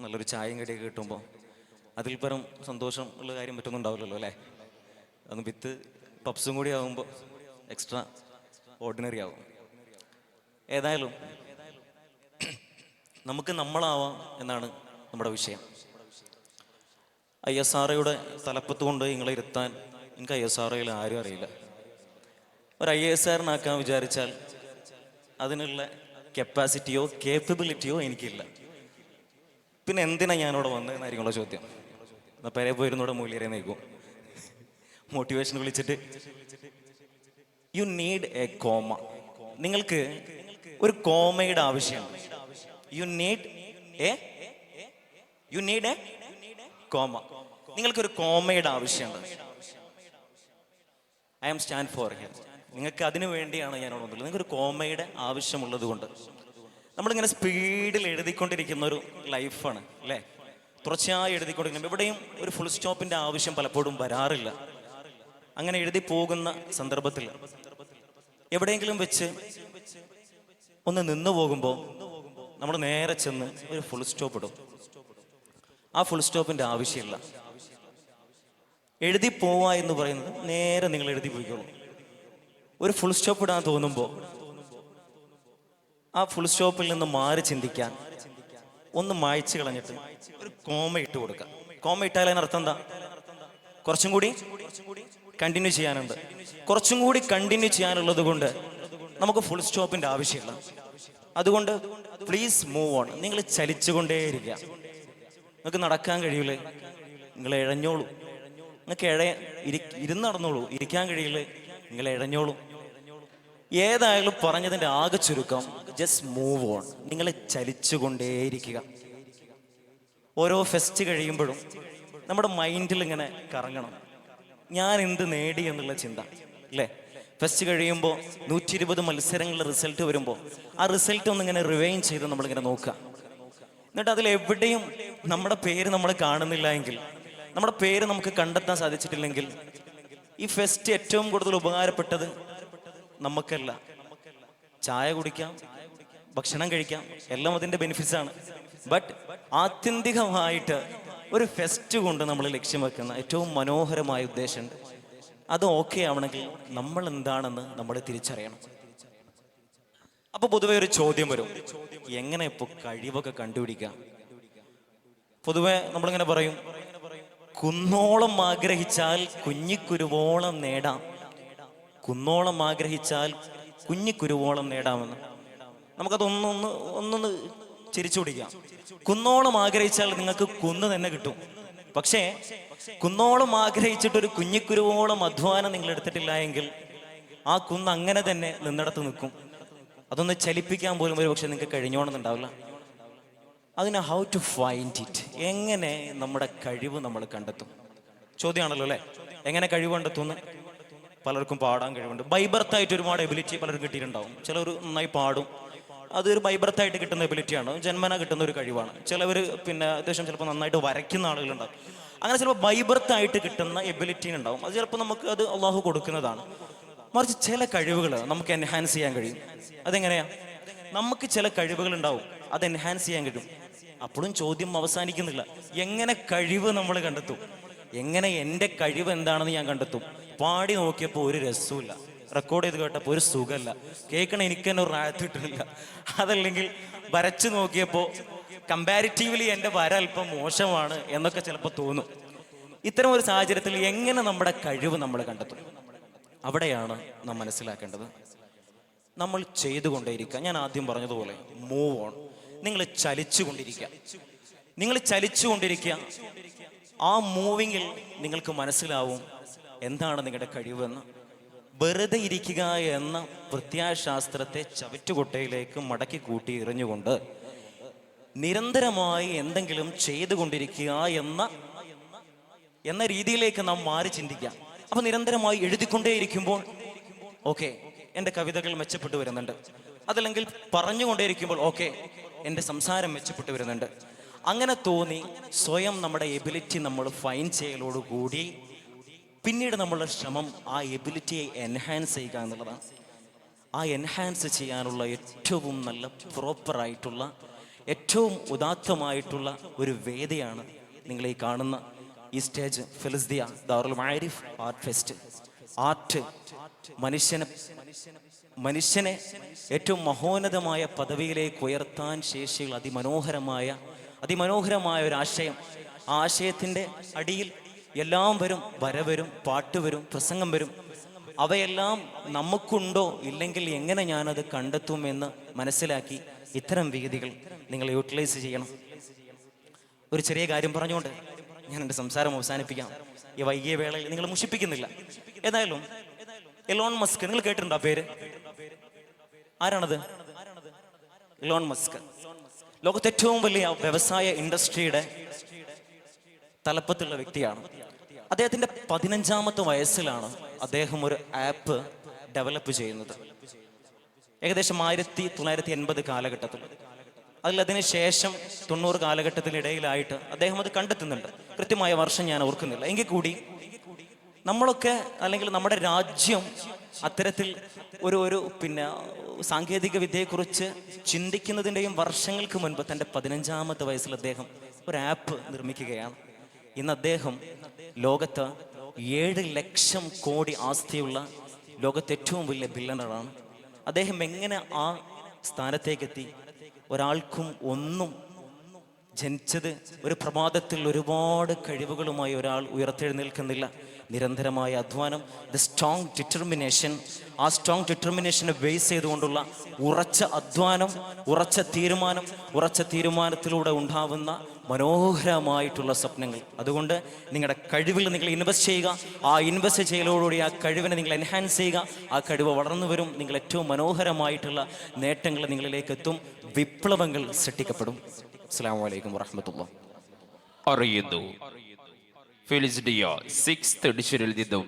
നല്ലൊരു ചായയും കടിയൊക്കെ കിട്ടുമ്പോൾ അതിൽ പരം സന്തോഷം ഉള്ള കാര്യം പറ്റൊന്നും ഉണ്ടാവില്ലല്ലോ അല്ലേ. അത് വിത്ത് പപ്സും കൂടി ആകുമ്പോൾ എക്സ്ട്രാ ഓർഡിനറി ആവും. ഏതായാലും നമുക്ക് നമ്മളാവാം എന്നാണ് നമ്മുടെ വിഷയം. ISROയുടെ തലപ്പത്ത് കൊണ്ട് നിങ്ങളെ ഇരുത്താൻ എനിക്ക് ISROയിൽ ആരും അറിയില്ല. ഒരു IASകാരനാക്കാൻ വിചാരിച്ചാൽ അതിനുള്ള കപ്പാസിറ്റിയോ കേപ്പബിലിറ്റിയോ എനിക്കില്ല. പിന്നെ എന്തിനാ ഞാനിവിടെ വന്നതെന്നായിരിക്കുമല്ലോ ചോദ്യം. എന്നാൽ പേരെ പോയിരുന്നൂടെ മൂല്യരെ നയിക്കും. മോട്ടിവേഷൻ വിളിച്ചിട്ട് യു നീഡ് എ കോമ. നിങ്ങൾക്ക് ഒരു കോമയുടെ ആവശ്യമാണ്. You need a comma. നിങ്ങൾക്കൊരു കോമയുടെ ആവശ്യമുണ്ട്. I am stand for here. നിങ്ങൾക്ക് അതിനു വേണ്ടിയാണ് ഞാൻ വന്നത്. നിങ്ങൾക്കൊരു കോമയുടെ ആവശ്യമുള്ളത് കൊണ്ട് നമ്മളിങ്ങനെ സ്പീഡിൽ എഴുതിക്കൊണ്ടിരിക്കുന്ന ഒരു ലൈഫാണ് അല്ലേ. തുടർച്ചയായി എഴുതിക്കൊണ്ടിരിക്കുന്നത്. എവിടെയും ഒരു ഫുൾ സ്റ്റോപ്പിന്റെ ആവശ്യം പലപ്പോഴും വരാറില്ല. അങ്ങനെ എഴുതി പോകുന്ന സന്ദർഭത്തിൽ എവിടെയെങ്കിലും വെച്ച് ഒന്ന് നിന്നു പോകുമ്പോൾ നമ്മൾ നേരെ ചെന്ന് ഒരു ഫുൾ സ്റ്റോപ്പ് ഇടും. ആ ഫുൾ സ്റ്റോപ്പിന്റെ ആവശ്യമില്ല. എഴുതി പോവാ എന്ന് പറയുന്നത് നേരെ നിങ്ങൾ എഴുതി പോയിക്കോളൂ. ഒരു ഫുൾ സ്റ്റോപ്പ് ഇടാൻ തോന്നുമ്പോൾ ആ ഫുൾ സ്റ്റോപ്പിൽ നിന്ന് മാറി ചിന്തിക്കാൻ ഒന്ന് മായ്ച്ചു കളഞ്ഞിട്ട് ഒരു കോമ ഇട്ട് കൊടുക്കുക. കോമ ഇട്ടാൽ അതിനർത്ഥം എന്താ? കുറച്ചും കൂടി കണ്ടിന്യൂ ചെയ്യാനുണ്ട്. കുറച്ചും കൂടി കണ്ടിന്യൂ ചെയ്യാനുള്ളത് കൊണ്ട് നമുക്ക് ഫുൾ സ്റ്റോപ്പിന്റെ ആവശ്യമില്ല. അതുകൊണ്ട് പ്ലീസ് മൂവ് ഓൺ. നിങ്ങൾ ചലിച്ചുകൊണ്ടേയിരിക്കുക. നിങ്ങൾക്ക് നടക്കാൻ കഴിയില്ലേ, നിങ്ങൾ ഇഴഞ്ഞോളൂ. നിങ്ങൾക്ക് ഇരുന്ന് നടന്നോളൂ. ഇരിക്കാൻ കഴിയില്ലേ, നിങ്ങൾ ഇഴഞ്ഞോളൂ. ഏതായാലും പറഞ്ഞതിൻ്റെ ആകെ ചുരുക്കം ജസ്റ്റ് മൂവ് ഓൺ. നിങ്ങൾ ചലിച്ചുകൊണ്ടേയിരിക്കുക. ഓരോ ഫെസ്റ്റ് കഴിയുമ്പോഴും നമ്മുടെ മൈൻഡിൽ ഇങ്ങനെ കറങ്ങണം, ഞാൻ എന്ത് നേടി എന്നുള്ള ചിന്ത അല്ലേ. ഫെസ്റ്റ് കഴിയുമ്പോൾ 120 മത്സരങ്ങളുടെ റിസൾട്ട് വരുമ്പോൾ ആ റിസൾട്ട് ഒന്നിങ്ങനെ റിവൈൻ ചെയ്ത് നമ്മളിങ്ങനെ നോക്കുക. എന്നിട്ട് അതിലെവിടെയും നമ്മുടെ പേര് നമ്മൾ കാണുന്നില്ല എങ്കിൽ, നമ്മുടെ പേര് നമുക്ക് കണ്ടെത്താൻ സാധിച്ചിട്ടില്ലെങ്കിൽ, ഈ ഫെസ്റ്റ് ഏറ്റവും കൂടുതൽ ഉപകാരപ്പെട്ടത് നമുക്കല്ല. ചായ കുടിക്കാം, ഭക്ഷണം കഴിക്കാം, എല്ലാം അതിൻ്റെ ബെനിഫിറ്റ്സ് ആണ്. ബട്ട് ആത്യന്തികമായിട്ട് ഒരു ഫെസ്റ്റ് കൊണ്ട് നമ്മൾ ലക്ഷ്യം വെക്കുന്ന ഏറ്റവും മനോഹരമായ ഉദ്ദേശമുണ്ട്. അത് ഓക്കെ ആവണമെങ്കിൽ നമ്മൾ എന്താണെന്ന് നമ്മൾ തിരിച്ചറിയണം. അപ്പൊ പൊതുവെ ഒരു ചോദ്യം വരും, എങ്ങനെ ഇപ്പോൾ കഴിവൊക്കെ കണ്ടുപിടിക്കാം? പൊതുവെ നമ്മളിങ്ങനെ പറയും, കുന്നോളം ആഗ്രഹിച്ചാൽ കുഞ്ഞിക്കുരുവോളം നേടാം. കുന്നോളം ആഗ്രഹിച്ചാൽ കുഞ്ഞിക്കുരുവോളം നേടാമെന്ന്. നമുക്കതൊന്നൊന്ന് ചിരിച്ചു പിടിക്കാം. കുന്നോളം ആഗ്രഹിച്ചാൽ നിങ്ങൾക്ക് കുന്ന് തന്നെ കിട്ടും. പക്ഷേ കുന്നോളം ആഗ്രഹിച്ചിട്ടൊരു കുഞ്ഞിക്കുരുവോളം അധ്വാനം നിങ്ങൾ എടുത്തിട്ടില്ല എങ്കിൽ ആ കുന്ന് അങ്ങനെ തന്നെ നിന്നിടത്ത് നിൽക്കും. അതൊന്ന് ചലിപ്പിക്കാൻ പോലും ഒരു പക്ഷെ നിങ്ങൾക്ക് കഴിഞ്ഞോണമെന്നുണ്ടാവില്ല. അതിന് ഹൗ ടു ഫൈൻഡ് ഇറ്റ്, എങ്ങനെ നമ്മുടെ കഴിവ് നമ്മൾ കണ്ടെത്തും ചോദ്യമാണല്ലോ അല്ലേ. എങ്ങനെ കഴിവ് കണ്ടെത്തുന്നു? പലർക്കും പാടാൻ കഴിവുണ്ട്. ബൈബർത്തായിട്ട് ഒരുപാട് എബിലിറ്റി പലരും കിട്ടിയിട്ടുണ്ടാവും. ചിലർ നന്നായി പാടും, അതൊരു ബൈബർത്തായിട്ട് കിട്ടുന്ന എബിലിറ്റിയാണ്, ജന്മന കിട്ടുന്ന ഒരു കഴിവാണ്. ചിലവർ അത്യാവശ്യം ചിലപ്പോൾ നന്നായിട്ട് വരയ്ക്കുന്ന ആളുകളുണ്ടാവും. അങ്ങനെ ചിലപ്പോൾ ബൈബർത്തായിട്ട് കിട്ടുന്ന എബിലിറ്റി ഉണ്ടാവും. അത് ചിലപ്പോൾ നമുക്ക് അത് അള്ളാഹു കൊടുക്കുന്നതാണ്. മറിച്ച് ചില കഴിവുകൾ നമുക്ക് എൻഹാൻസ് ചെയ്യാൻ കഴിയും. അതെങ്ങനെയാ? നമുക്ക് ചില കഴിവുകൾ ഉണ്ടാവും, അത് എൻഹാൻസ് ചെയ്യാൻ കഴിയും. അപ്പോഴും ചോദ്യം അവസാനിക്കുന്നില്ല, എങ്ങനെ കഴിവ് നമ്മൾ കണ്ടെത്തും? എങ്ങനെ എൻ്റെ കഴിവ് എന്താണെന്ന് ഞാൻ കണ്ടെത്തും? പാടി നോക്കിയപ്പോൾ ഒരു രസമില്ല, റെക്കോർഡ് ചെയ്ത് കേട്ടപ്പോൾ ഒരു സുഖമല്ല, കേൾക്കണ എനിക്ക് തന്നെ ഒരു റായത്ത് കിട്ടുന്നില്ല. അതല്ലെങ്കിൽ വരച്ചു നോക്കിയപ്പോൾ കമ്പാരിറ്റീവ്ലി എൻ്റെ വര അല്പം മോശമാണ് എന്നൊക്കെ ചിലപ്പോൾ തോന്നും. ഇത്തരം ഒരു സാഹചര്യത്തിൽ എങ്ങനെ നമ്മുടെ കഴിവ് നമ്മൾ കണ്ടെത്തും? അവിടെയാണ് നാം മനസ്സിലാക്കേണ്ടത്. നമ്മൾ ചെയ്തുകൊണ്ടേയിരിക്കുക. ഞാൻ ആദ്യം പറഞ്ഞതുപോലെ മൂവ് ഓൺ. നിങ്ങൾ ചലിച്ചുകൊണ്ടിരിക്കുക. നിങ്ങൾ ചലിച്ചുകൊണ്ടിരിക്കുക. ആ മൂവിങ്ങിൽ നിങ്ങൾക്ക് മനസ്സിലാവും എന്താണ് നിങ്ങളുടെ കഴിവെന്ന്. വെറുതെ ഇരിക്കുക എന്ന പ്രത്യാശാസ്ത്രത്തെ ചവറ്റുകൊട്ടയിലേക്ക് മടക്കി കൂട്ടി എറിഞ്ഞുകൊണ്ട് നിരന്തരമായി എന്തെങ്കിലും ചെയ്തുകൊണ്ടിരിക്കുക എന്ന രീതിയിലേക്ക് നാം മാറി ചിന്തിക്കാം. അപ്പൊ നിരന്തരമായി എഴുതിക്കൊണ്ടേയിരിക്കുമ്പോൾ ഓക്കെ, എൻ്റെ കവിതകൾ മെച്ചപ്പെട്ടു വരുന്നുണ്ട്. അതല്ലെങ്കിൽ പറഞ്ഞുകൊണ്ടേയിരിക്കുമ്പോൾ ഓക്കെ, എൻ്റെ സംസാരം മെച്ചപ്പെട്ടു വരുന്നുണ്ട്. അങ്ങനെ തോന്നി സ്വയം നമ്മുടെ എബിലിറ്റി നമ്മൾ ഫൈൻ ചെയ്യലോടുകൂടി പിന്നീട് നമ്മളുടെ ശ്രമം ആ എബിലിറ്റിയെ എൻഹാൻസ് ചെയ്യുക എന്നുള്ളതാണ്. ആ എൻഹാൻസ് ചെയ്യാനുള്ള ഏറ്റവും നല്ല പ്രോപ്പറായിട്ടുള്ള ഏറ്റവും ഉദാത്തമായിട്ടുള്ള ഒരു വേദിയാണ് നിങ്ങൾ ഈ കാണുന്ന ഈ സ്റ്റേജ്. ഫിലിസ്ദിയ ദാറുൽ മആരിഫ് ആർട്ട് ഫെസ്റ്റ്. ആർട്ട് മനുഷ്യനെ ഏറ്റവും മഹോന്നതമായ പദവിയിലേക്ക് ഉയർത്താൻ ശേഷിയുള്ള അതിമനോഹരമായ ഒരു ആശയം. ആ ആശയത്തിൻ്റെ അടിയിൽ എല്ലാം വരും. വര വരും, പാട്ട് വരും, പ്രസംഗം വരും. അവയെല്ലാം നമുക്കുണ്ടോ ഇല്ലെങ്കിൽ എങ്ങനെ ഞാനത് കണ്ടെത്തുമെന്ന് മനസ്സിലാക്കി ഇത്തരം വേദികൾ നിങ്ങൾ യൂട്ടിലൈസ് ചെയ്യണം. ഒരു ചെറിയ കാര്യം പറഞ്ഞുകൊണ്ട് ഞാൻ എൻ്റെ സംസാരം അവസാനിപ്പിക്കാം. ഈ വൈകിയ വേളയിൽ നിങ്ങൾ മുഷിപ്പിക്കുന്നില്ല. ഏതായാലും എലോൺ മസ്ക്, നിങ്ങൾ കേട്ടിട്ടുണ്ടോ ആ പേര്? ആരാണത്? എലോൺ മസ്ക് ലോകത്തെ ഏറ്റവും വലിയ വ്യവസായ ഇൻഡസ്ട്രിയുടെ തലപ്പത്തുള്ള വ്യക്തിയാണ്. അദ്ദേഹത്തിൻ്റെ 15ാമത്തെ വയസ്സിലാണ് അദ്ദേഹം ഒരു ആപ്പ് ഡെവലപ്പ് ചെയ്യുന്നത്. ഏകദേശം 1980 കാലഘട്ടത്തിൽ. അതിന് ശേഷം 90 കാലഘട്ടത്തിനിടയിലായിട്ട് അദ്ദേഹം അത് കണ്ടെത്തുന്നുണ്ട്. കൃത്യമായ വർഷം ഞാൻ ഓർക്കുന്നില്ല. എങ്കിൽ കൂടി നമ്മളൊക്കെ അല്ലെങ്കിൽ നമ്മുടെ രാജ്യം അത്തരത്തിൽ ഒരു സാങ്കേതിക വിദ്യയെക്കുറിച്ച് ചിന്തിക്കുന്നതിൻ്റെയും വർഷങ്ങൾക്ക് മുൻപ് തൻ്റെ 15ാമത്തെ വയസ്സിൽ അദ്ദേഹം ഒരു ആപ്പ് നിർമ്മിക്കുകയാണ്. ഇന്ന് അദ്ദേഹം ലോകത്ത് 7 ലക്ഷം കോടി ആസ്തിയുള്ള ലോകത്തെ ഏറ്റവും വലിയ ബില്യണറാണ്. അദ്ദേഹം എങ്ങനെ ആ സ്ഥാനത്തേക്കെത്തി? ഒരാൾക്കും ഒന്നും. ജനിച്ചത് ഒരു പ്രഭാതത്തിൽ ഒരുപാട് കഴിവുകളുമായി ഒരാൾ ഉയർത്തെഴുന്നേൽക്കുന്നില്ല. നിരന്തരമായ അധ്വാനം, ദ സ്ട്രോങ് ഡിറ്റർമിനേഷൻ. ആ സ്ട്രോങ് ഡിറ്റർമിനേഷനെ ബേസ് ചെയ്തുകൊണ്ടുള്ള ഉറച്ച അധ്വാനം, ഉറച്ച തീരുമാനത്തിലൂടെ ഉണ്ടാവുന്ന മനോഹരമായിട്ടുള്ള സ്വപ്നങ്ങൾ. അതുകൊണ്ട് നിങ്ങളുടെ കഴിവിൽ നിങ്ങൾ ഇൻവെസ്റ്റ് ചെയ്യുക. ആ ഇൻവെസ്റ്റ് ചെയ്യലോടുകൂടി ആ കഴിവിനെ നിങ്ങൾ എൻഹാൻസ് ചെയ്യുക. ആ കഴിവ് വളർന്നു വരും. നിങ്ങൾ ഏറ്റവും മനോഹരമായിട്ടുള്ള നേട്ടങ്ങൾ നിങ്ങളിലേക്ക് എത്തും. വിപ്ലവങ്ങൾ സൃഷ്ടിക്കപ്പെടും. അസ്സലാമു അലൈക്കും വറഹ്മത്തുള്ളാഹി. അറിയുന്നു ഫിലിസ്ദിയ 6th എഡിഷനിൽ നിന്നും